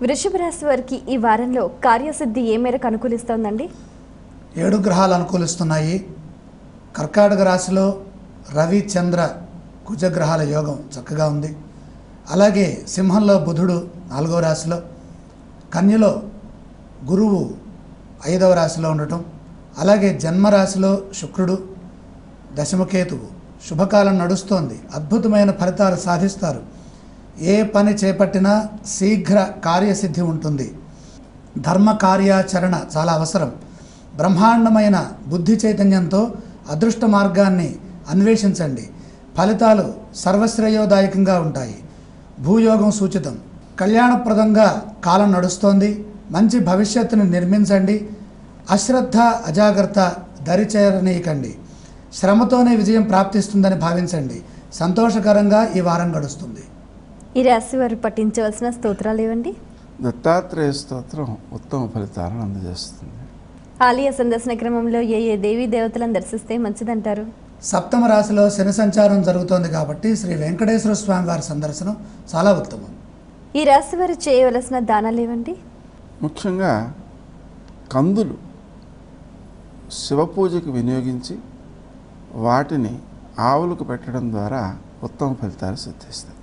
వృషభ రాశి వారికి ఈ వారంలో కార్యసిద్ధి ఏ మేరకు అనుకూలిస్తోందండి? 7 గ్రహాలు అనుకూలిస్తున్నాయి. కర్కాటక రాశిలో రవి చంద్ర కుజగ్రహాల యోగం చక్కగా ఉంది. అలాగే సింహంలో బుధుడు 4వ రాశిలో, కన్యలో గురువు 5వ రాశిలో ఉండటం, అలాగే జన్మరాశిలో శుక్రుడు, దశమకేతువు. శుభకాలం నడుస్తోంది. అద్భుతమైన ఫలితాలు సాధిస్తారు. ఏ పని చేపట్టినా శీఘ్ర కార్యసిద్ధి ఉంటుంది. ధర్మ కార్యాచరణ చాలా అవసరం. బ్రహ్మాండమైన బుద్ధి చైతన్యంతో అదృష్ట మార్గాన్ని అన్వేషించండి. ఫలితాలు సర్వశ్రేయోదాయకంగా ఉంటాయి. భూయోగం సూచితం. కళ్యాణప్రదంగా కాలం నడుస్తోంది. మంచి భవిష్యత్తును నిర్మించండి. అశ్రద్ధ అజాగ్రత్త దరిచేరనీయకండి. శ్రమతోనే విజయం ప్రాప్తిస్తుందని భావించండి. సంతోషకరంగా ఈ వారం గడుస్తుంది. ఈ రాశి వారు పఠించవలసిన స్తోత్రాలు ఏవండి? దత్తాత్రేయ స్తోత్రం ఉత్తమ ఫలితాలను అందజేస్తుంది. ఆలయ సందర్శన క్రమంలో ఏ ఏ దేవీ దేవతలను దర్శిస్తే మంచిదంటారు? సప్తమ రాశిలో శని సంచారం జరుగుతోంది కాబట్టి శ్రీ వెంకటేశ్వర స్వామి వారి సందర్శనం చాలా ఉత్తమం. ఈ రాశి వారు చేయవలసిన దానాలు ఏవండి? ముఖ్యంగా కందులు శివపూజకు వినియోగించి వాటిని ఆవులకు పెట్టడం ద్వారా ఉత్తమ ఫలితాలు సిద్ధిస్తాయి.